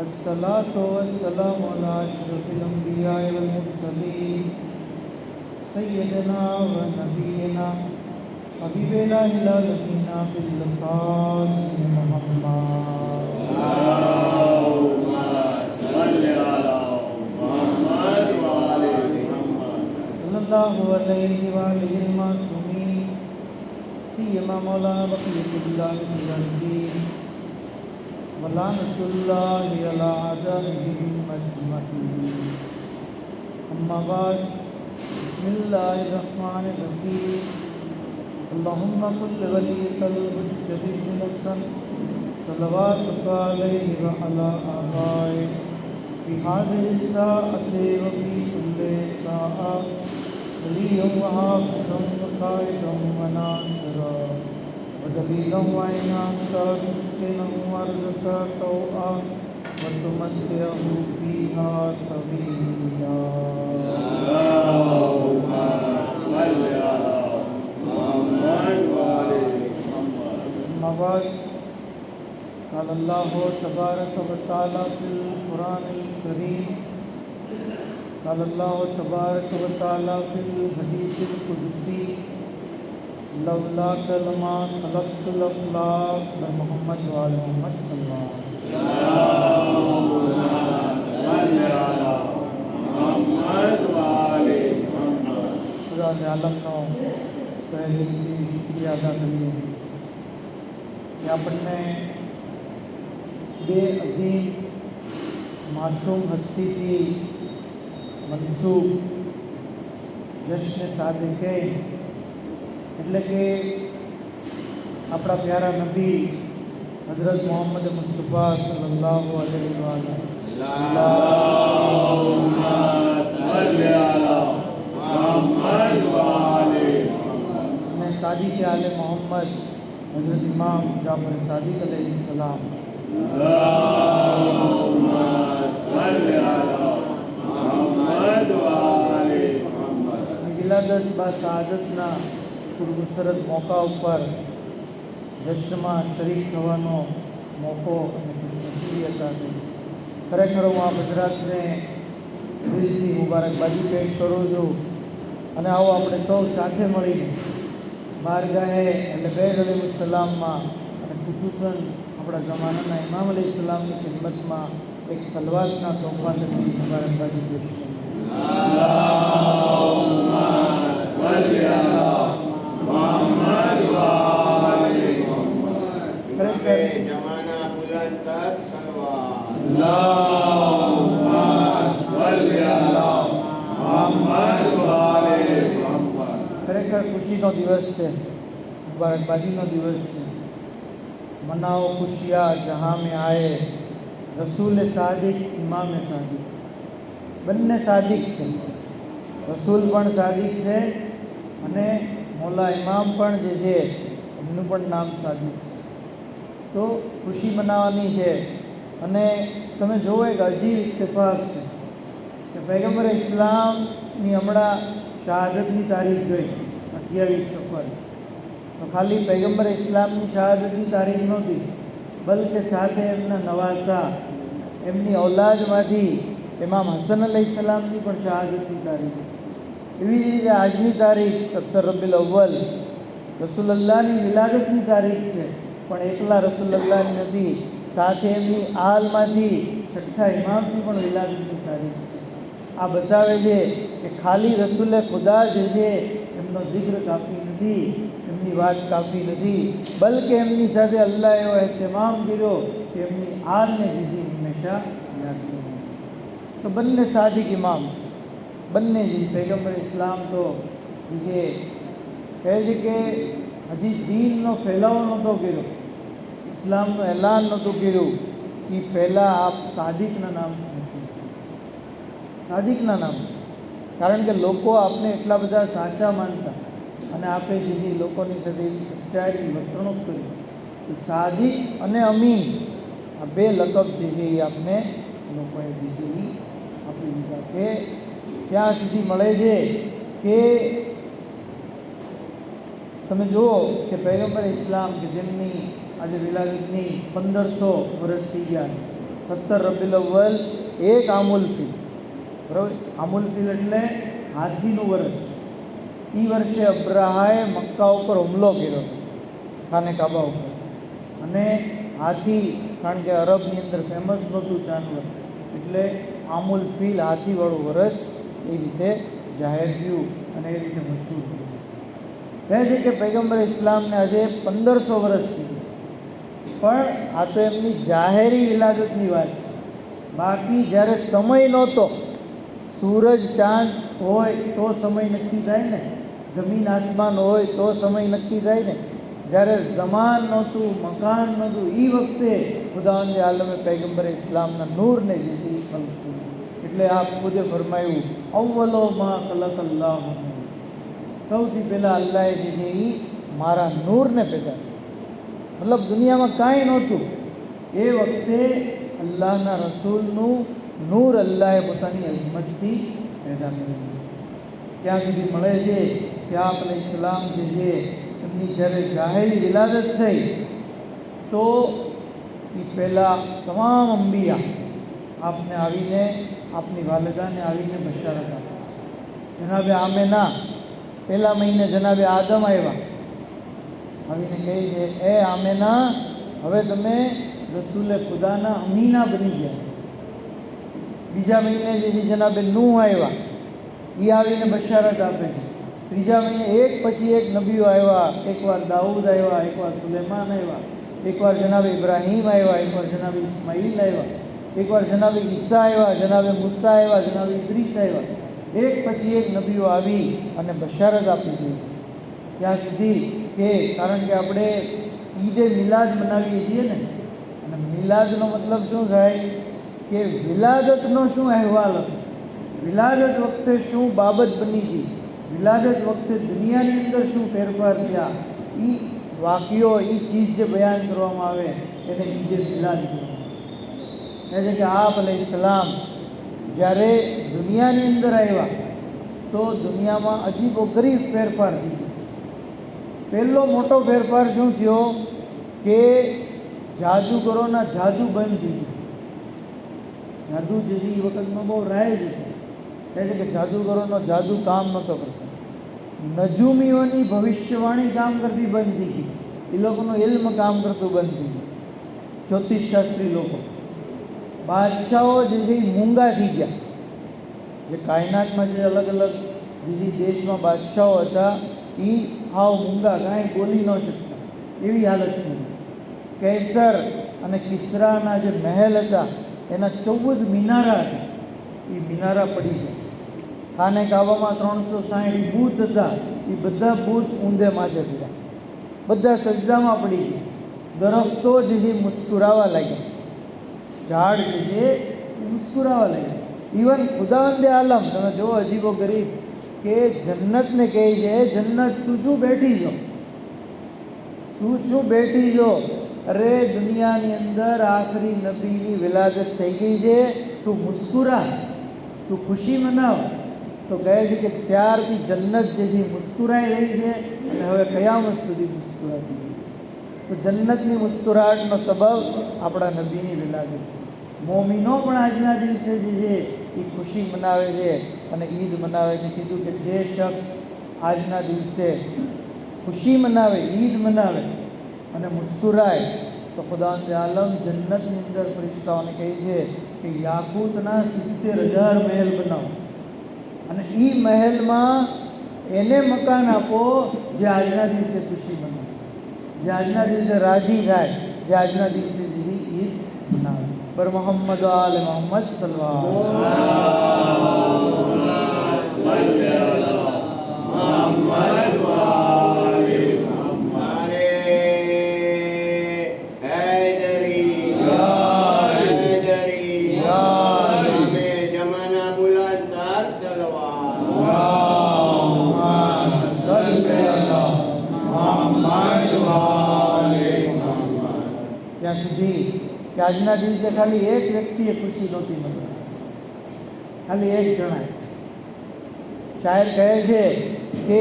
अस्सलातु वस्सलामु अला अशरफिल अंबिया वल मुरसलीन सय्यदना व नबीना हबीबना इलालमीना बिल कासिम मुहम्मद अल्लाहुम्मा सल्लि अला मुहम्मद व आले मुहम्मद सल्लल्लाहु अलैहि व आलिहि मासूमीन सियमा मौलाना बक़ियतुल्लाह फिल वलानतुल्लाहि अला अदाइहिम अजमईन। अम्मा बाद, बिस्मिल्लाहिर्रहमानिर्रहीम। अल्लाहुम्मा कुल्ल वलिय्यिकल मुज्तबी नफ्सन सलवातुका अलैहि व अला आबाए फी हाज़िहि साअति व फी कुल्लि साअ वलिय्यन व हाफ़िज़न व क़ाइदन व नासिरा वदलीलन व इनासा मुस्किनन व अर्ज़क़ा तौआ व तुमत्तिअहु फ़ीहा तवीला। अल्लाहुम्मा सल्लि अला मुहम्मद व आले मुहम्मद। अम्मा बाद, क़ाल अल्लाहु तबारक व तआला फ़िल क़ुरानिल करीम, क़ाल अल्लाहु तबारक व तआला फ़िल हदीसिल क़ुदसी, लौला कलमा खलक़्तुल अफ़लाक व मुहम्मद व आले मुहम्मद सल्लल्लाहु अलैहि वसल्लम। खुदा ने आलमनो पहले शुक्रिया अदा करिए कि આપણને બે અઝીમ માસૂમ હસ્તીથી મનસૂબ જશ્ન સાદિકે એટલે કે આપણા પ્યારા નબી હઝરત મોહમ્મદ મુસ્તફા સલ્લલ્લાહુ અલૈહિ વસલ્લમ અને સાદિક આલે મોહમ્મદ हज़रत इमाम जाफ़र सादिक अलैहिस्सलाम विलादत बासआदतना खुशरत मौका पर जश्નમાં શરીક થવાનો મોકો અને ખુશનસીબી હતા। ખરેખર હું આ ગુજરાતને દિલથી મુબારકબાદી પેશ કરું છું અને આવો આપણે સૌ સાથે મળીને બારગાહે એટલે બેગ અલૈહિસ્સલામમાં અને ખુસૂસન આપણા જમાનાના ઇમામ અલૈહિસ્સલામની ખિદમતમાં એક સલવાતના તોહફાને મુબારકબાદી પેશ કરું। ખરેખર ખુશીનો દિવસ છે, મુબારકબાદીનો દિવસ છે। મનાઓ ખુશિયા જહાં में आए રસૂલ સાદિક ઇમામ સાદિક બંને સાદિક છે। રસૂલ પણ સાદિક છે અને મૌલા ઇમામ પણ જે છે એમનું પણ નામ સાદિક છે। તો ખુશી મનાવવાની છે અને તમે જોવો એક અજીબ ઇત્તેફાક છે કે પૈગંબર ઇસ્લામની હમણાં શહાદતની તારીખ ગઈ 28 સફર। તો ખાલી પૈગંબર ઇસ્લામની શહાદતની તારીખ નહોતી, બલ્કે સાથે એમના નવાસા એમની ઔલાદમાંથી ઇમામ હસન અલૈહિસ્સલામની પણ શહાદતની તારીખ। એવી જ રીતે આજની તારીખ 17 રબીઉલ અવ્વલ રસૂલુલ્લાહની વિલાદતની તારીખ છે, પણ એકલા રસૂલુલ્લાહની નથી, સાથે એમની આલમાંથી છઠ્ઠા ઇમામની પણ વિલાદતની તારીખ છે। આ બતાવે છે કે ખાલી રસૂલે ખુદા જે છે એમનો જિક્ર કાફી નથી, એમની વાત કાફી નથી, બલ્કે એમની સાથે અલ્લાહ એવો એહતમામ કર્યો કે એમની આલને જીજી હંમેશા યાદ કર્યો। તો બંને સાદિક ઇમામ, બંને જ પૈગંબર ઇસ્લામ તો જે કહે છે કે હજી દીનનો ફેલાવો નહોતો કર્યો, ઇસ્લામનું એલાન નહોતું કર્યું, એ પહેલાં આપ સાદિકના નામ સાદિકના નામ, કારણ કે લોકો આપને એટલા બધા સાચા માનતા અને આપે જે લોકોની સાથે એવી સચ્ચાઈ વર્તણૂક કરી કે સાદિક અને અમીન આ બે લકબ જે છે એ આપને લોકોએ દીધી આપી દીધા. કે ત્યાં સુધી મળે છે કે તમે જુઓ કે પૈગંબર ઇસ્લામ કે જેમની આજે વિલાદતની 1500 વર્ષ થઈ ગયા, 17 રબીઉલ અવ્વલ એક આમુલ ફીલ, બરાબર. આમુલ ફીલ એટલે હાથીનું વર્ષ. એ વર્ષે અબ્રાહાએ મક્કા ઉપર હુમલો કર્યો ખાને કાબા ઉપર, અને હાથી, કારણ કે અરબની અંદર ફેમસ નહોતું જાનવર, એટલે આમુલ ફીલ હાથીવાળું વર્ષ એ રીતે જાહેર થયું અને એ રીતે મશહૂર થયું. કહે છે કે પૈગંબર ઇસ્લામને આજે 1500 વર્ષ થયું, પણ આ તો એમની જાહેરી વિલાદતની વાત છે. બાકી જ્યારે સમય નહોતો, સૂરજ ચાંદ હોય તો સમય નક્કી થાય ને, જમીન આસમાન હોય તો સમય નક્કી થાય ને, જ્યારે જમાન નહોતું, મકાન નહોતું, એ વખતે ખુદાવંદ આલમે પૈગંબર ઇસ્લામના નૂરને જે છે એ ખલ્ક કર્યું. એટલે આ ખુદે ફરમાયું, અવ્વલો મા ખલકલ્લાહુ, સૌથી પહેલાં અલ્લાહે જે છે એ મારા નૂરને પેદા કર્યું. મતલબ દુનિયામાં કાંઈ નહોતું, એ વખતે અલ્લાહના રસૂલનું નૂર અલ્લાહે પોતાની અઝમતથી પેદા કર્યું. ત્યાં સુધી મળે છે કે આપ અલૈહિસ્સલામ જે છે એમની જ્યારે જાહેરી વિલાદત થઈ તો એ પહેલાં તમામ અંબિયા આપને આવીને, આપની વાલિદાને આવીને બશારત આપી. જનાબે આમેના પહેલા મહિને જનાબે આદમ આવ્યા, આવીને કહે છે, એ આમેના, હવે તમે રસૂલે ખુદાના અમીના બની ગયા. બીજા મહિને જે જનાબે નૂહ આવ્યા, એ આવીને બશારત આપે છે. ત્રીજા મહિને એક પછી એક નબીઓ આવ્યા, એકવાર દાઉદ આવ્યા, એકવાર સુલેમાન આવ્યા, એકવાર જનાબે ઇબ્રાહીમ આવ્યા, એકવાર જનાબે ઇસ્માઈલ આવ્યા, એકવાર જનાબે ઈસા આવ્યા, જનાબે મૂસા આવ્યા, જનાબે ઇદ્રીસ આવ્યા. એક પછી એક નબીઓ આવી અને બશારત આપી દીધી. ત્યાં સુધી કે કારણ કે આપણે ઈદે મિલાદ મનાવીએ છીએ ને, અને મિલાદનો મતલબ શું થાય કે વિલાદતનો શું અહેવાલ હતો, વિલાદત વખતે શું બાબત બની હતી, વિલાદત વખતે દુનિયાની અંદર શું ફેરફાર થયા, એ વાક્યો, એ ચીજ જે બયાન કરવામાં આવે એને ઈદે મિલાદ કહેવાય. કહે છે કે આપ અલૈહિસ્સલામ જ્યારે દુનિયાની અંદર આવ્યા તો દુનિયામાં અજીબોગરીબ ફેરફાર થયો. પહેલો મોટો ફેરફાર શું થયો કે જાદુગરોના જાદુ બંધ થઈ ગયું. જાદુ જે છે એ વખતમાં બહુ રાય જ હતું. કહે છે કે જાદુગરોનો જાદુ કામ નહોતો કરતો, નજૂમીઓની ભવિષ્યવાણી કામ કરતી બંધ થઈ ગઈ, એ લોકોનું ઇલ્મ કામ કરતું બંધ થઈ ગયું. જ્યોતિષશાસ્ત્રી લોકો, બાદશાહો જે છે એ મૂંગા થઈ ગયા. જે કાયનાતમાં જે અલગ અલગ જે દેશમાં બાદશાહો હતા એ હાવ મૂંગા, કાંઈ બોલી ન શકતા, એવી હાલત થઈ. કૈસર અને કિસ્રાના જે મહેલ હતા એના 14 મિનારા હતા, એ મિનારા પડી ગયા. ખાને કાબામાં 360 બૂત હતા, એ બધા બૂત ઊંધે માથે થયા, બધા સજદામાં પડી ગયા. દરખ્તો જે છે મુસ્કુરાવા લાગ્યા, ઝાડ જે છે એ મુસ્કુરાવા લાગ્યા. ઇવન ખુદાવંદે આલમ, તમે જુઓ અજીબો ગરીબ, કે જન્નતને કહે છે, જન્નત તું શું બેઠી છો, તું શું બેઠી છો, અરે દુનિયાની અંદર આખરી નબીની વિલાદત થઈ ગઈ છે, તું મુસ્કુરા, તું ખુશી મનાવ. તો કહે છે કે ત્યારથી જન્નત જે છે મુસ્કુરાઈ રહી છે અને હવે કયામત સુધી મુસ્કુરાતી રહી. તો જન્નતની મુસ્કુરાહટનો સબબ આપણા નબીની વિલાદત. મોમિનો પણ આજના દિવસે જે છે એ ખુશી મનાવે છે અને ઈદ મનાવે છે. કીધું કે જે શખ્સ આજના દિવસે ખુશી મનાવે, ઈદ મનાવે અને મુસ્કુરાય તો ખુદાવંદ આલમ જન્નતની અંદર ફરિશ્તાઓને કહે છે કે યાકૂતના 70,000 મહેલ બનાવો અને એ મહેલમાં એને મકાન આપો જે આજના દિવસે ખુશી મનાવે, જે આજના દિવસે રાજી થાય, જે આજના દિવસે જેવી ઈદ મનાવે. પર મોહમ્મદ આલ મોહમ્મદ સલ્લલ્લાહુ जमाना बुलंद કે આજના દિવસે ખાલી એક વ્યક્તિએ ખુશી નહોતી મળી, ખાલી એક જણાએ. શાયર કહે છે કે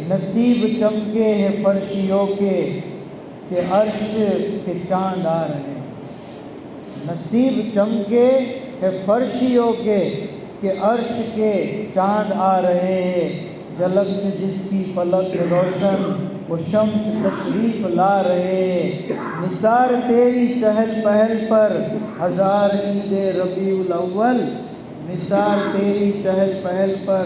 નસીબ ચમકે હે ફર્શિયો કે अर्श के चांद आ रहे हैं. नसीब चमके है फर्शियों के अर्श के चांद आ रहे हैं. झलक से जिसकी फलक रोशन वो शम्स तशरीफ ला रहे हैं. निसार तेरी चहल पहल पर हजार ईद रबीउल अव्वल. निसार तेरी चहल पहल पर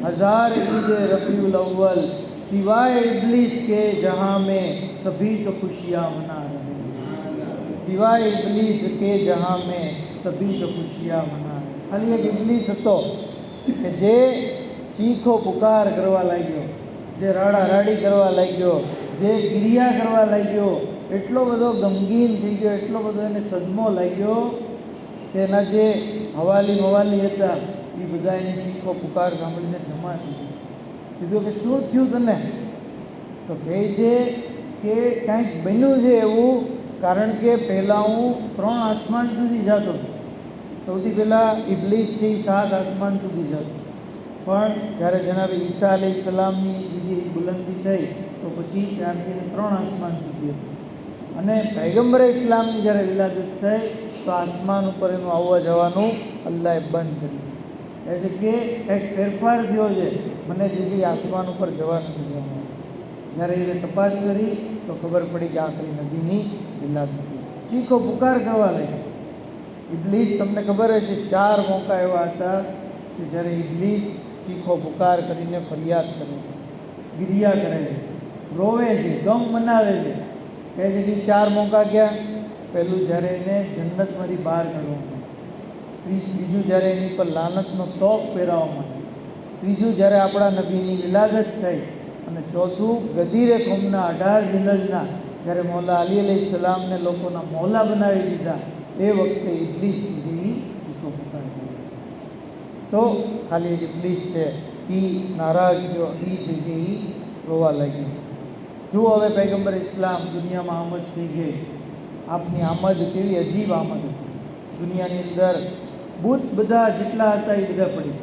हजार ईद रबीउल अव्वल. सिवाय इब्लिस के जहाँ में सभी तो खुशियाँ मना रहे हैं. सिवाय इब्लिस के जहाँ में सभी तो खुशियाँ मना रहे हैं. खाली एक इब्लिस હતો કે જે ચીખો પુકાર કરવા લાગ્યો, જે રાડારાડી કરવા લાગ્યો, જે ક્રિયા કરવા લાગ્યો, એટલો બધો ગમગીન થઈ ગયો, એટલો બધો એને સદમો લાગ્યો કે એના જે હવાલી મવાલી હતા એ બધા એની ચીખો પુકાર સાંભળીને જમા થઈ ગયા. કીધું કે શું થયું તને? તો કહે છે કે કાંઈક બન્યું છે એવું, કારણ કે પહેલાં હું 3 આસમાન સુધી જતો હતો. સૌથી પહેલાં ઇબ્લિસથી 7 આસમાન સુધી જતો, પણ જ્યારે જનાબે ઈસા અલૈહિસ્સલામની બીજી બુલંદી થઈ તો પછી ત્યારથી 3 આસમાન સુધી હતું. અને પૈગંબરે ઇસ્લામની જ્યારે વિલાદત થઈ તો આસમાન ઉપર એનું આવવા જવાનું અલ્લાહે બંધ કર્યું. એટલે કે કંઈક ફેરફાર થયો છે, મને જેથી આસમાન ઉપર જવાનું નથી. જ્યારે એ તપાસ કરી તો ખબર પડી કે આખરી નબીની વિલાદત હતી. ચીખો પુકાર કરવા લાગી. ઇબ્લિસ, તમને ખબર હશે 4 મોકા એવા હતા કે જ્યારે ઇબ્લિસ ચીખો પુકાર કરીને ફરિયાદ કરે છે, ગિરિયા કરે છે, રોવે છે, ગમ મનાવે છે. કહે છે કે 4 મોકા ક્યાં? પહેલું જ્યારે એને જન્નતમાંથી બહાર કાઢવામાં, બીજું જ્યારે એની પર લાનતનો તોપ પહેરાવવામાં, ત્રીજું જ્યારે આપણા નબીની વિલાદત થઈ, અને ચોથું ગદીરે કોમના 18 જિલ્લાના જ્યારે મૌલા અલી અલૈહિસ્સલામને લોકોના મૌલા બનાવી દીધા એ વખતે ઇબ્લિસ ચીખો પુકાર કર્યો. તો ખાલી ઇબ્લિસ છે એ નારાજ થયો, એ જગ્યાએ રોવા લાગી. જુઓ હવે પૈગંબર ઇસ્લામ દુનિયામાં આમદ થઈ ગઈ. આપની આમદ કેવી અજીબ આમદ હતી. દુનિયાની અંદર બુત બધા જેટલા હતા એ બધા પડી,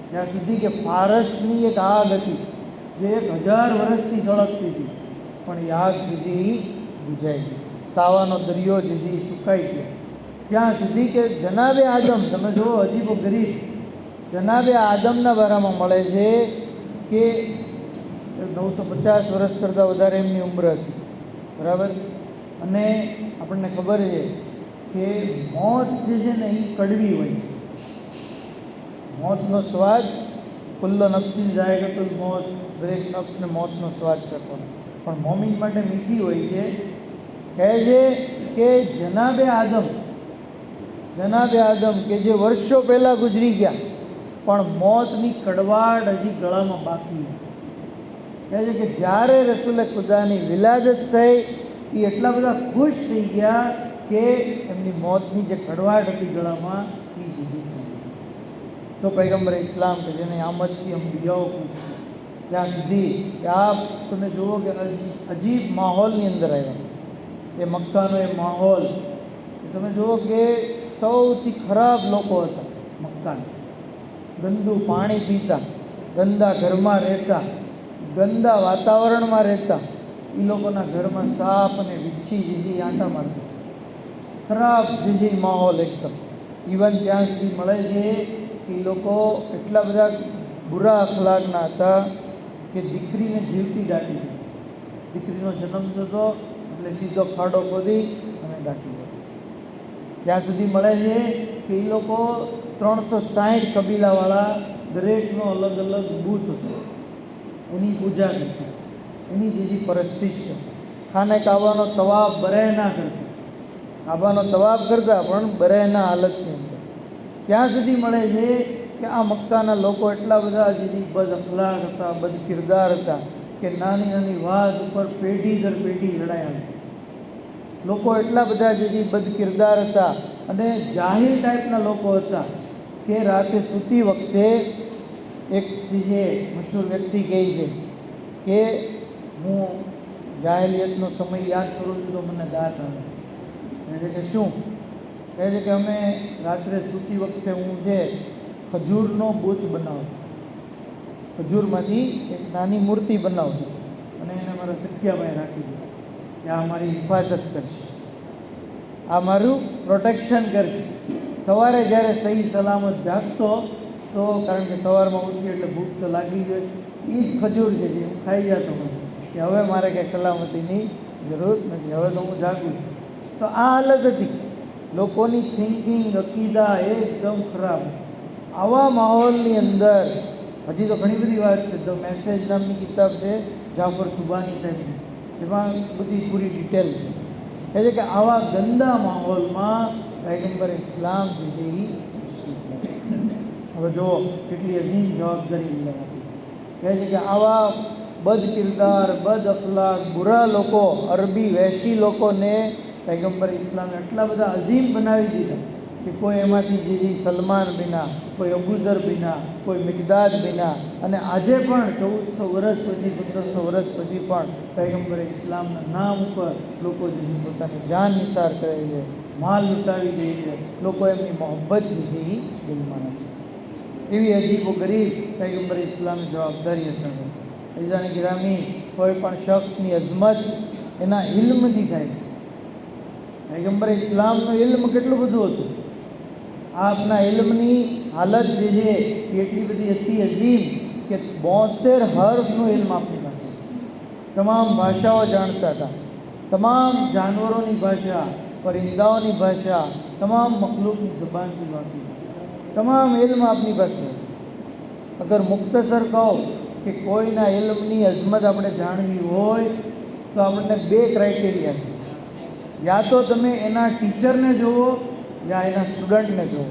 ત્યાં સુધી કે ફારસની એક આગ હતી જે 1000 વર્ષથી સળગતી હતી, પણ એ આગ સુધી બુઝાઈ ગઈ. સાવાનો દરિયો જેથી સુકાઈ ગયો. ત્યાં સુધી કે જનાબે આદમ, તમે જુઓ અજીબો ગરીબ, જનાબે આદમના બારામાં મળે છે કે 950 વર્ષ કરતાં વધારે એમની ઉંમર હતી, બરાબર. અને આપણને ખબર છે કે મોત જે છે ને એ કડવી હોય. મોતનો સ્વાદ, કુલ્લો નફ્સિન જાયગતુલ મોત, દરેક નફ્સને મોતનો સ્વાદ ચખવાનો, પણ મોમિન માટે મીઠી હોય છે. કહે છે કે જનાબે આદમ કે જે વર્ષો પહેલાં ગુજરી ગયા, પણ મોતની કડવાટ હજી ગળામાં બાકી. કહે છે કે જ્યારે રસૂલે ખુદાની વિલાદત થઈ એ એટલા બધા ખુશ થઈ ગયા કે એમની મોતની જે કડવાટ હતી ગળામાં એ જુદી થઈ ગઈ. તો પૈગંબર ઇસ્લામ કે જેને આમદથી અંબિયાઓ પૂછ્યું, ત્યાં સુધી કે આપ તમે જુઓ કે અજીબ માહોલની અંદર આવ્યા. એ મક્કાનો એ માહોલ તમે જુઓ કે સૌથી ખરાબ લોકો હતા મક્કાના. ગંદુ પાણી પીતા, ગંદા ઘરમાં રહેતા, ગંદા વાતાવરણમાં રહેતા. એ લોકોના ઘરમાં સાપ અને વીછી જેવી આંટા મારતા, ખરાબ જેવી માહોલ એકદમ. ઇવન ત્યાં સુધી મળે છે કે એ લોકો એટલા બધા બુરા અખલાકના હતા કે દીકરીને જીવતી દાટી હતી. દીકરીનો જન્મ થતો એટલે સીધો ખાડો ખોદી અને દાટી દે. ત્યાં સુધી મળે છે કે એ લોકો 360 કબીલાવાળા દરેકનો અલગ અલગ બુત હતો, એની પૂજા કરતા, એની જેવી પરસ્તિશ છે. ખાને કાબાનો તવાફ બરેના કરતા, કાબાનો તવાફ કરતા પણ બરેના હાલતની અંદર. ત્યાં સુધી મળે છે કે આ મક્કાના લોકો એટલા બધા જેથી બદ અખલાક હતા, બદ કિરદાર હતા કે નાની નાની વાત ઉપર પેઢી દર પેઢી લડાઈ હતી. લોકો એટલા બધા જેથી બદ કિરદાર હતા અને જાહિલ ટાઈપના લોકો હતા કે રાતે સૂતી વખતે એક જે મશહૂર વ્યક્તિ કહે છે કે હું જાહેલિયતનો સમય યાદ કરું છું તો મને દાંત આવે. કહે છે કે શું? કહે છે કે અમે રાત્રે સૂતી વખતે હું જે ખજૂરનો બુચ બનાવતો, ખજૂરમાંથી એક નાની મૂર્તિ બનાવતો અને એને મારા તકિયામાં રાખી દીધું કે આ મારી હિફાજત કરશે, આ મારું પ્રોટેક્શન કરશે. સવારે જ્યારે સહી સલામત જાગતો તો, કારણ કે સવારમાં ઉઠી એટલે ભૂખ તો લાગી ગઈ, એ જ ખજૂર છે જે હું ખાઈ જતો હતો કે હવે મારે કંઈ સલામતીની જરૂર નથી, હવે તો હું જાગું છું. તો આ હાલત હતી, લોકોની થિંકિંગ, અકીદા એકદમ ખરાબ. આવા માહોલની અંદર હજી તો ઘણી બધી વાત છે. ધ મેસેજ નામની કિતાબ છે જાફર સુબાની સાહેબની, જેમાં બધી પૂરી ડિટેલ છે. કહે છે કે આવા ગંદા માહોલમાં પૈગંબર ઇસ્લામ જે છે એ હવે જુઓ કેટલી અજીમ જવાબદારી લેવાતી. કહે છે કે આવા બદ કિરદાર, બદ અખલાક, બુરા લોકો, અરબી વહેશી લોકોને પૈગંબર ઇસ્લામે એટલા બધા અજીમ બનાવી દીધા કે કોઈ એમાંથી જે સલમાન બિના, કોઈ અબુઝર બિના, કોઈ મિકદાદ બિના, અને આજે પણ 1400 વર્ષ પછી, 1500 વર્ષ પછી પણ પૈગંબર ઇસ્લામના નામ ઉપર લોકો જે પોતાની જાન નિસાર કરે છે, માલ લૂંટાવી દે છે, લોકો એમની મોહબ્બત જે છે એ દિલમાં નથી. એવી અજીબો ગરીબ પૈગંબર ઇસ્લામની જવાબદારી હતી. અજીઝાને ગિરામી, કોઈ પણ શખ્સની અઝમત એના ઇલ્મથી થાય. પૈગંબર ઇસ્લામનું ઇલ્મ કેટલું બધું હતું. આપના ઇલ્મની હાલત જે છે એ એટલી બધી હતી અજીમ કે 72 હર્ફનું ઇલ્મ આપની પાસે, તમામ ભાષાઓ જાણતા હતા, તમામ જાનવરોની ભાષા, પરિંદાઓની ભાષા, તમામ મખલૂકની જબાનથી વાંકી, તમામ ઇલ્મ આપની પાસે. અગર મુખ્તસર કહો કે કોઈના ઇલ્મની અઝમત આપણે જાણવી હોય તો આપણને 2 ક્રાઇટેરિયા છે. યા તો તમે એના ટીચરને જુઓ યા એના સ્ટુડન્ટને જુઓ.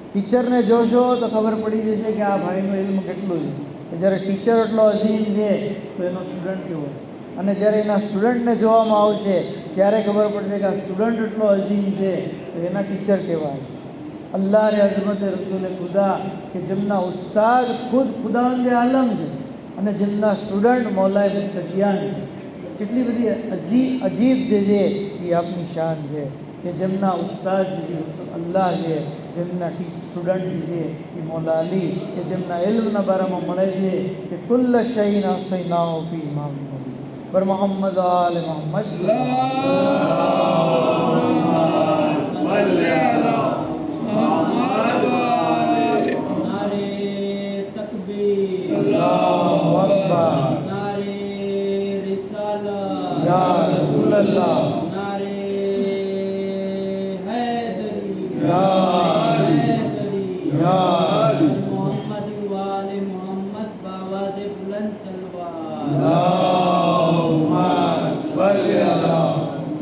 ટીચરને જોશો તો ખબર પડી જશે કે આ ભાઈનું ઇલ્મ કેટલું છે. જ્યારે ટીચર એટલો અઝીમ છે તો એનો સ્ટુડન્ટ કેવો, અને જ્યારે એના સ્ટુડન્ટને જોવામાં આવશે ત્યારે ખબર પડશે કે આ સ્ટુડન્ટ એટલો અઝીમ છે તો એના ટીચર કેવા છે. અલ્લાહ રે અઝમત રસૂલ ખુદા કે જેમના ઉસ્તાદ ખુદ ખુદાવંદે આલમ છે અને જેમના સ્ટુડન્ટ મૌલાએ મુત્તકિયાન છે. કેટલી બધી અજીબ જે છે એ આપની શાન છે કે જેમના ઉસ્તાદ જે અલ્લાહ છે, જેમના સ્ટુડન્ટ છે એ મૌલા અલી, કે જેમના ઇલ્મના બારામાં મળે છે કે કુલ્લ શૈન અસૈનાહુ ફી ઇમામ પર મોહમ્મદ આલે મોહમ્મદ. या रसूल अल्लाह, नारे हैदरी, या हैदरी, या मोहम्मद वाले मोहम्मद बावाज़े बुलंद सलवात, अल्लाहुम्मा सल्ली अला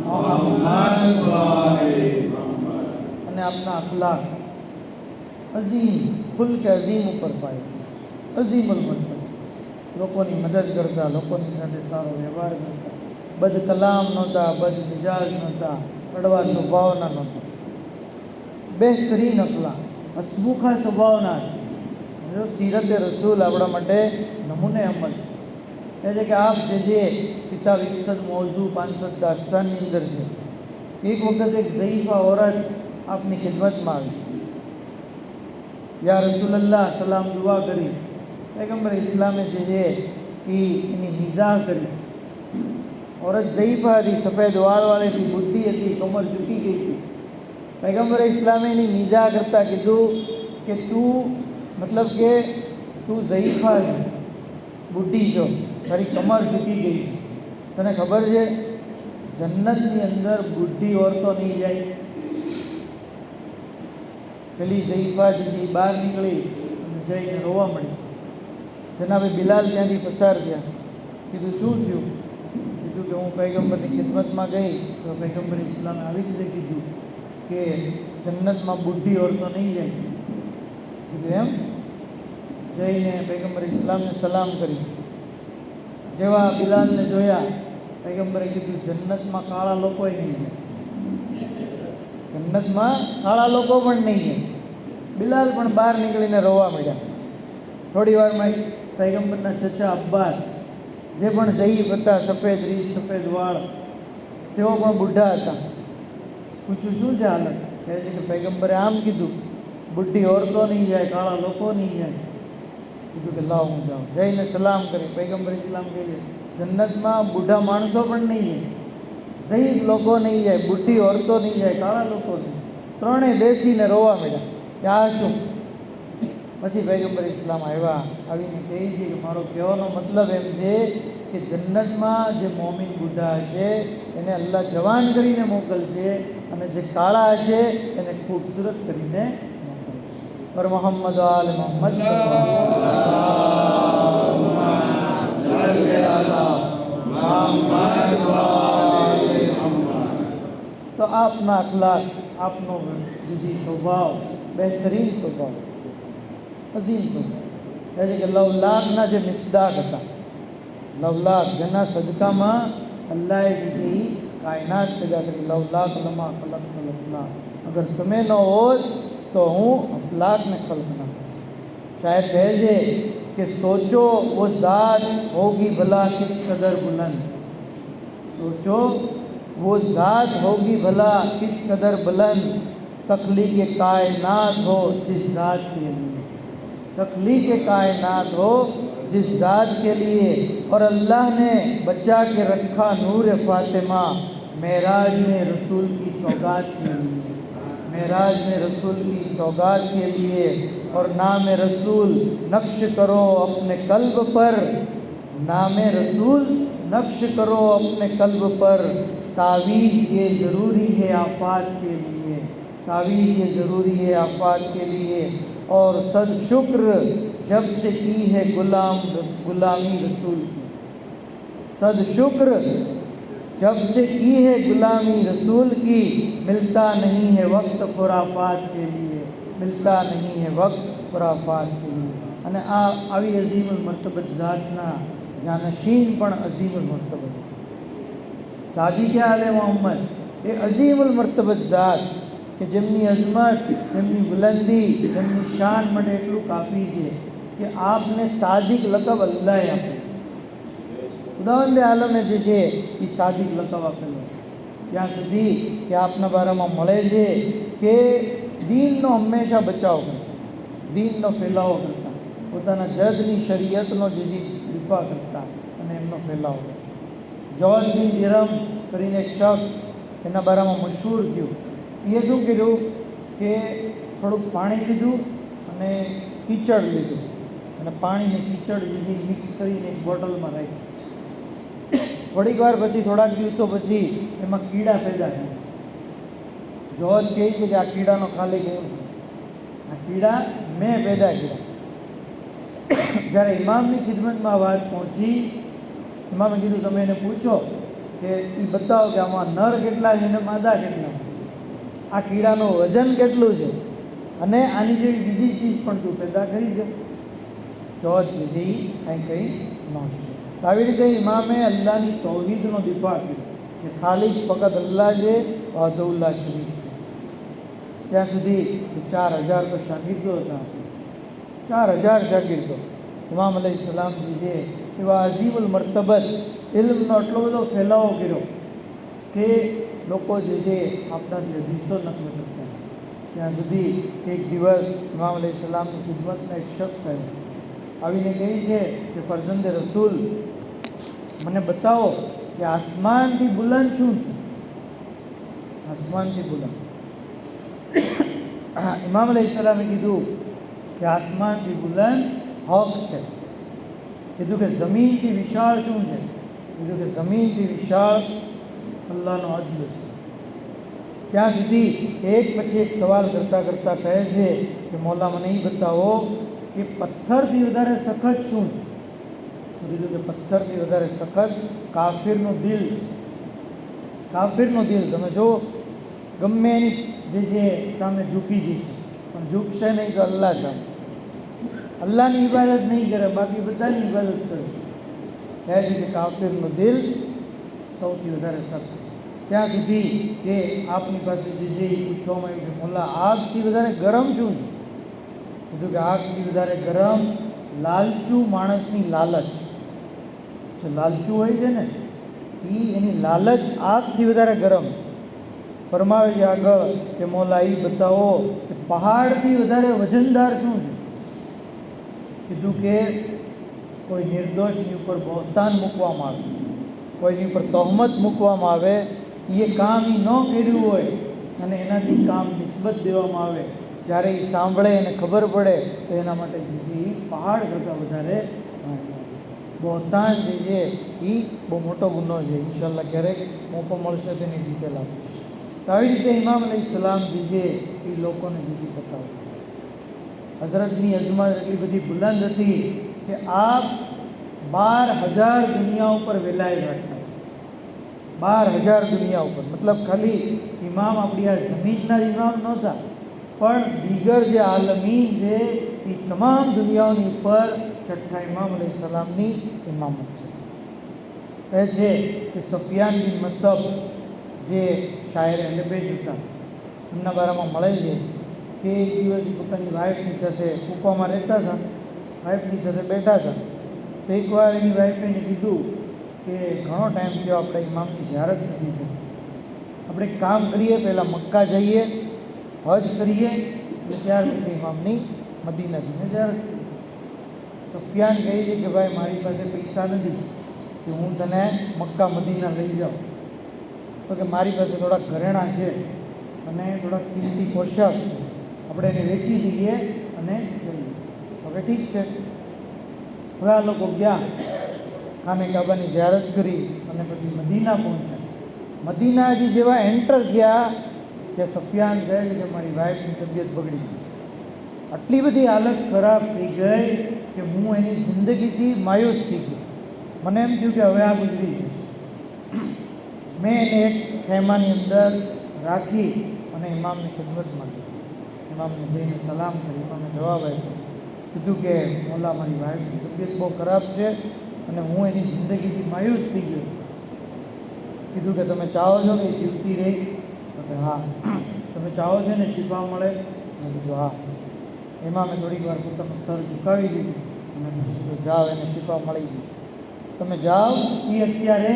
मोहम्मद वाले मोहम्मद. અને આપના અખલાક અઝીમ, ખુલ કે અઝીમ ઉપર પાય, અઝીમ અલમત, લોકોની મદદ કરતા, લોકોની સાથે સારો વ્યવહાર કરતા, બદ કલામ નહોતા, બદ મિજાજ નહોતા, કડવા સ્વભાવના નહોતા, બહેતરીન અખલાક, હસમુખા સ્વભાવના. સીરતે રસૂલ આપણા માટે નમૂને અમલ. કહે છે કે આપ જે કિતાબ 61 મૌજૂ 500 દાસ્તાનની અંદર છે, એક વખત એક ઝઈફા औरत આપની ખિદમતમાં આવી. યા રસૂલલ્લાહ, સલામ દુઆ કરી. પૈગંબર ઇસ્લામે જે છે એની મિઝાહ કરી. औरत ज़ईफ़ा थी, सफ़ेद वाली थी, बुढ़ी थी, कमर झुकी गई थी. पैगम्बर इस्लामे ने मीज़ा करता कीधुं कि तू मतलब के तू ज़ईफ़ा है, बुढ़ी छो, तारी कमर झुकी गई. तने खबर है जन्नतनी अंदर बुढ़ी औरतों नहीं जाए. पेली ज़ईफ़ा जी बहार निकली जईने रोवा मळी. जनाबे बिलाल त्यांथी पसार थया. कीधुं शुं थयुं? कीधुं कि हूँ पैगम्बरनी खिदमतमां गई तो पैगम्बर इस्लामे आवी रीते कीधुं कि जन्नतमां बुढ़ी औरतों नहीं जाए. कीधुं एम? जईने पैगम्बर इस्लामने सलाम करी. जेवा बिलालने जोया पैगम्बरे कीधुं जन्नतमां काळा लोकोय नहीं जाए, जन्नतमां काळा लोको पण नहीं है. बिलाल पण बहार निकळीने रोवा मळ्या. थोड़ी वारमां पैगम्बरना चचा अब्बास जे पण ज़ईफ़ हता, सफ़ेद रीछ, सफ़ेद वाळ, तेओ पण बुढ़ा हता. પૂછ્યું શું છે હાલત? કહે છે કે પૈગંબરે આમ કીધું, બુઢી ઓરતો નહીં જાય, કાળા લોકો નહીં જાય. કીધું કે લાવ હું જાઉં. જઈને સલામ કરી. પૈગંબર ઇસ્લામ કહે છે જન્નતમાં બુઢા માણસો પણ નહીં જાય, ઝઈફ લોકો નહીં જાય, બુઢી ઓરતો નહીં જાય, કાળા લોકો નહીં. ત્રણેય બેસીને રોવા મળ્યા કે આ શું? પછી પૈગંબર ઇસ્લામ આવ્યા. આવીને કહે છે કે મારો કહેવાનો મતલબ એમ છે કે જન્નતમાં જે મોમિન બુઢા છે એને અલ્લાહ જવાન કરીને મોકલશે, અને જે કાળા છે એને ખૂબસૂરત કરીને મોકલશે. પર મોહમ્મદ આલ મોહમ્મદ. તો આપના અખલાક, આપનો બીજી સ્વભાવ બહેતરીન સ્વભાવ, અઝીમ સ્વભાવ. એટલે કે લવલાકના જે મિસદાક હતા, લવલાક જેના સદકામાં અલ્લાહે બીજી કાયનાત પેદા કરી. લવલાક લમા ખલક ખલકના, અગર તમે ન હોત તો હું અફલાકને ખલક ના. શાયદ કહે છે कि सोचो वो ज़ात होगी भला किस कदर बुलंद, सोचो वो ज़ात होगी भला किस कदर बुलंद, तख्लीक़ कायनात हो जिस ज़ात के लिए, तख्लीक़ कायनात हो जिस ज़ात के लिए. और अल्लाह ने बचा के रखा नूर फ़ातिमा मेराज में रसूल की सौगात के लिए, मेराज में रसूल की सौगात के लिए. और नाम रसूल नक्श करो अपने कल्ब पर, नाम रसूल नक्श करो अपने कल्ब पर, तावीज़ ये ज़रूरी है आफात के लिए, तावीज़ ये ज़रूरी है आफात के लिए. और सद शुक्र जब से की है गुलामी रसूल की, सद शुक्र जब से की है गुलामी रसूल की, मिलता नहीं है वक्त खुराफात के लिए, मिलता नहीं है वक्त खुराफात के लिए. અને આવી અઝીમુલ મર્તબત ઝાતના જાનશીન પણ અઝીમુલ મર્તબત સાજી કે આલે મોહમ્મદ, એ અઝીમુલ મર્તબત ઝાત કે જેમની અઝમત, જેમની બુલંદી, જેમની શાન મને એટલું કાફી છે કે આપને સાદિક લકબ અલ્લાહે આપ્યો. ખુદાવંદે આલમે જે છે એ સાદિક લકબ આપેલો. ત્યાં સુધી કે આપના બારામાં મળે છે કે દીનનો હંમેશા બચાવ કરે, દીનનો ફેલાવો કરતા, પોતાના જજની શરીયતનો જે દિફા કરતા અને એમનો ફેલાવો કરતા. જોર્જ બિન દિરહમ કરીને એક શખ્સ એના બારામાં મશહૂર થયું. એ શું કર્યું કે થોડુંક પાણી લીધું અને કીચડ લીધું, અને પાણીને કીચડ લીધી મિક્સ કરીને એક બોટલમાં રાખી. થોડીક વાર પછી, થોડાક દિવસો પછી એમાં કીડા પેદા થયા. જોર્જ કહે છે કે આ કીડાનો ખાલી કેવું, આ કીડા મેં પેદા કર્યા. જ્યારે ઇમામની ખિદમતમાં વાત પહોંચી, ઇમામે કીધું તમે એને પૂછો કે એ બતાવો કે આમાં નર કેટલા છે અને માદા કેટલા છે, આ કીડાનું વજન કેટલું છે, અને આની જેવી બીજી ચીજ પણ તું પેદા કરી છે. જોર્જ લીધી કંઈ ન. આવી રીતે ઇમામે અલ્લાહની તૌહીદનો દિફા કર્યો કે ખાલી જ ફકત અલ્લાહ છે, વાહદુલ્લાહ શરીફ. ત્યાં સુધી 4000 તો શાગીર્દો હતા, 4000 શાગીર્દો. ઇમામ અલૈહિસ્સલામજી છે એવા અઝીમુલ મર્તબત ઇલ્મનો એટલો બધો ફેલાવો કર્યો કે લોકો જે છે આપણાથી હદીસો નકલ કરતા. ત્યાં સુધી એક દિવસ ઇમામ અલૈહિસ્સલામની ખિદમતના એક શખ્સ આવ્યો, આવીને કહે છે કે ફરજંદે રસૂલ મને બતાવો કે આસમાનથી બુલંદ શું છે, આસમાનથી બુલંદ. ઇમામ અલૈહિસ્સલામે કીધું કે આસમાનથી બુલંદ હક છે. કીધું કે જમીનથી વિશાળ શું છે? કીધું કે જમીનથી વિશાળ અલ્લાહનો અજ્લ છે. ત્યાં સુધી એક પછી એક સવાલ કરતાં કરતાં કહે છે કે મૌલા મને એ બતાવો કે પથ્થરથી વધારે સખત શું છે? કીધું કે પથ્થરથી વધારે સખત કાફિરનું દિલ. કાફિરનું દિલ તમે જો ગમે એની જે છે સામે ઝૂકી જઈશે, પણ ઝૂકશે નહીં તો અલ્લાહ સામે. અલ્લાહની ઇબાદત નહીં કરે, બાકી બધાની ઇબાદત કરે. કહે છે કે કાફિરનું દિલ સૌથી વધારે સખત. ત્યાં સુધી કે આપની પાસે જે પૂછવામાં આવ્યું કે મોલા આગથી વધારે ગરમ શું છે? કીધું કે આગથી વધારે ગરમ લાલચું માણસની લાલચ છે. લાલચું હોય છે ને, એની લાલચ આગથી વધારે ગરમ છે. ફરમાવે છે આગળ કે મોલા એ બતાવો કે પહાડથી વધારે વજનદાર શું છે? કીધું કે કોઈ નિર્દોષની ઉપર બહુસ્તાન મૂકવામાં આવે, કોઈની ઉપર તહોમત મૂકવામાં આવે, એ કામ એ ન કર્યું હોય અને એનાથી કામ નિસ્બત દેવામાં આવે, જ્યારે એ સાંભળે એને ખબર પડે તો એના માટે એ પહાડ કરતાં વધારે બહુસ્તાન જે છે એ બહુ મોટો ગુનો છે. ઇન્શાલ્લાહ ક્યારેક મોકો મળશે તેની ડિટેલ આપીશ. તો આવી રીતે ઇમામ અલૈહિસ્સલામ જે છે એ લોકોને જીતી બતાવે. હઝરતની અજમત એટલી બધી બુલંદ હતી કે આપ 12,000 દુનિયા ઉપર વેલાય રાખતા. 12,000 દુનિયા ઉપર, મતલબ ખાલી ઇમામ આપણી આ જમીનના ઇમામ નહોતા, પણ દીગર જે આલમીન છે એ તમામ દુનિયાઓની ઉપર છઠ્ઠા ઇમામ અલૈહિસ્સલામની ઇમામત છે. કહે છે કે સફિયાન બિન મસબ જે શાયર અહેલબેત હતા, એમના બારામાં મળે છે કે એક દિવસ પોતાની વાઈફની સાથે કૂફામાં રહેતા હતા, વાઈફની સાથે બેઠા હતા. તો એકવાર એની વાઈફે એને કીધું કે ઘણો ટાઈમ થયો આપણે ઇમામની ઝિયારત નથી થઈ, આપણે એક કામ કરીએ, પહેલાં મક્કા જઈએ, હજ કરીએ અને ત્યાર પછી ઇમામની મદીના જઈને ઝિયારત કરીએ. સફિયાન કહે છે કે ભાઈ મારી પાસે પૈસા નથી કે હું તને મક્કા મદીના લઈ જાઉં, તો કે મારી પાસે થોડાક ઘરેણાં છે અને થોડાક કિંમતી પોશાક છે, આપણે એને વેચી દઈએ અને લઈએ. હવે ઠીક છે. હવે આ લોકો ગયા, ખાને કાબાની ઝિયારત કરી અને પછી મદીના પહોંચ્યા. મદીના હજી જેવા એન્ટર થયા કે સફિયાન કહે છે કે મારી વાઈફની તબિયત બગડી ગઈ, આટલી બધી હાલત ખરાબ થઈ ગઈ કે હું એની જિંદગીથી માયુસ થઈ ગયો. મને એમ થયું કે હવે આ ગુજરી ગઈ. મેં એને એક ખેમાની અંદર રાખી અને ઇમામની ખિદમતમાં ગઈ. ઇમામને જઈને સલામ કરી. ઇમામે જવાબ આપ્યો, કીધું કે મોલા મારી વાઈફની તબિયત બહુ ખરાબ છે અને હું એની જિંદગીથી માયુસ થઈ ગયો. કીધું કે તમે ચાહો છો કે એ જીવતી રહી? તો કે હા. તમે ચાહો છો ને શિફા મળે? મેં કીધું હા. ઇમામે થોડીક વાર પોતાનું સર ઝુકાવી દીધું અને કીધું જાઓ, એને શિફા મળી ગઈ. તમે જાઓ, એ અત્યારે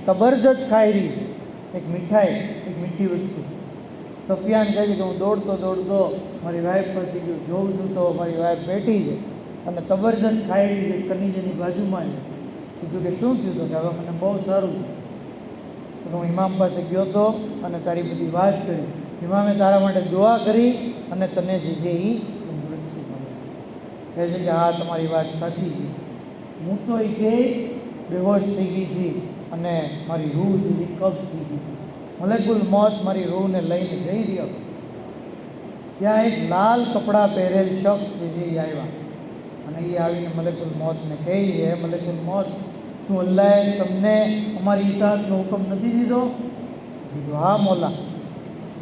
તબરજત ખાઈ રહી છે, એક મીઠાઈ, એક મીઠી વસ્તુ. સફિયાન કહે છે કે હું દોડતો દોડતો મારી વાઈફ પાસે ગયો, જોઉં છું તો મારી વાઈફ બેઠી છે અને તબરજત ખાઈ રહી છે, કનીજની બાજુમાં છે. કીધું કે શું થયું? તો કે હવે મને બહુ સારું થયું. તો હું ઇમામ પાસે ગયો હતો અને તારી બધી વાત કરી. ઇમામે તારા માટે દુઆ કરી અને તને જે છે એ તંદુરસ્તી મળી. કહે છે કે હા, તમારી વાત સાચી છે. હું તો એ કે બેહોશ થઈ ગઈ હતી અને મારી રૂહ જેવી કબ્જ થઈ ગઈ. મલકુલ મોત મારી રૂહને લઈને જઈ રહ્યો. ત્યાં એક લાલ કપડાં પહેરેલ શખ્સ જે છે એ આવ્યા અને એ આવીને મલકુલ મોતને કહી છે, મલકુલ મોત, શું અલ્લાહે તમને અમારી ઇતાઅતનો હુકમ નથી દીધો? કીધું હા મોલા,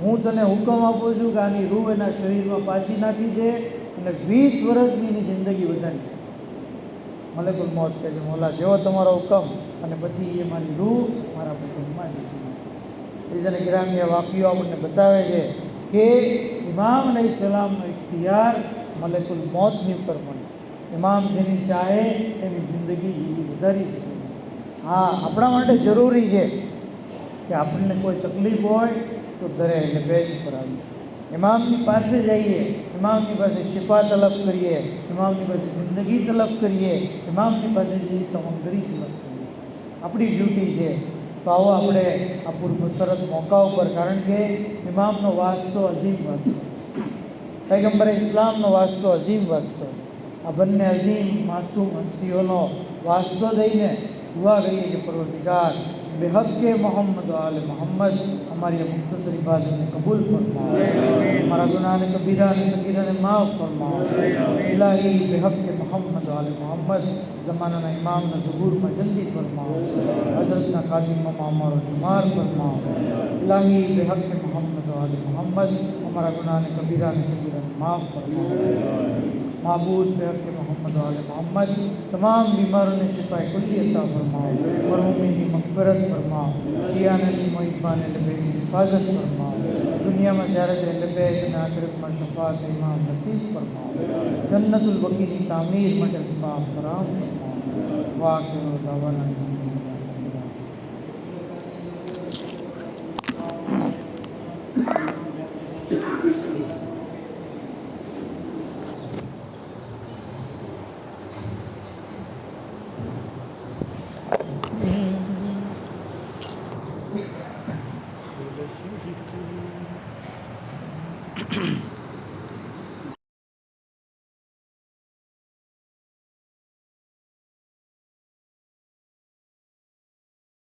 હું તને હુકમ આપું છું કે આની રૂહ એના શરીરમાં પાછી નાખી દે અને 20 વર્ષની એની જિંદગી વધારી. મલકુલ મોત કહે છે મોલા જેવો તમારો હુકમ, અને પછી એ મારી રૂહ મારા પુત્રમાં જતી. બીજાને ગિરામી વાકીઓ આપણને બતાવે છે કે ઇમામ અલૈહિસ્સલામનો ઇખ્તિયાર મલકુલ મોતની ઉપર પણ. ઇમામ જેની ચાહે એની જિંદગી જીવી વધારી શકે. હા, આપણા માટે જરૂરી છે કે આપણને કોઈ તકલીફ હોય તો ઘરે એટલે બેડ ઉપર આવીએ, ઇમામની પાસે જઈએ, ઇમામની પાસે શિફા તલબ કરીએ, ઇમામની પાસે જિંદગી તલબ કરીએ, ઇમામની પાસે જઈએ તવંગરી તલબ કરીએ. આપણી ડ્યુટી છે. તો આવો આપણે આ પૂરબસરત મોકા ઉપર, કારણ કે ઇમામનો વાસ્તો અઝીમ વાસ્તો, પૈગંબરે ઇસ્લામનો વાસ્તો અઝીમ વાસ્તો, આ બંને અઝીમ માસૂમ હસ્તીઓનો વાસ્તો દઈને દુઆ કરીએ કે પરવરદિગાર બેહक़ મોહમ્મદ આલે મોહમ્મદ हमारी मुख्तसर इबादत में कबूल फरमाओ, हमारा गुनाह कबीरा सगीरा ने माफ़ फरमाओ। इलाही बेहक़ मोहम्मद आले मोहम्मद ज़माना इमाम न ज़ुहूर में जल्दी फरमाओ, हज़रत न कादिम मामर शुमार फरमाओ। इलाही बेहक़ मोहम्मद आले मोहम्मद हमारा गुनाह कबीरा सगीरा ने माफ़ फरमाओ। माबूद बेहक़ मोहम्मद आले मोहम्मद तमाम बीमारों ने शिफा कुल्ली अता फरमाओ, मरहूमीन की मग़फ़िरत फरमाओ, शियानी मोहिबान लबे हिफाजत फरमाओ, दुनिया में ज़ियारत लबे न आखिरत में शफ़ाअत इमाम नसीब फरमाओ, जन्नतुल बकी की तामीर में असबाब फराहम फरमाओ। वाक़िअ दअवाना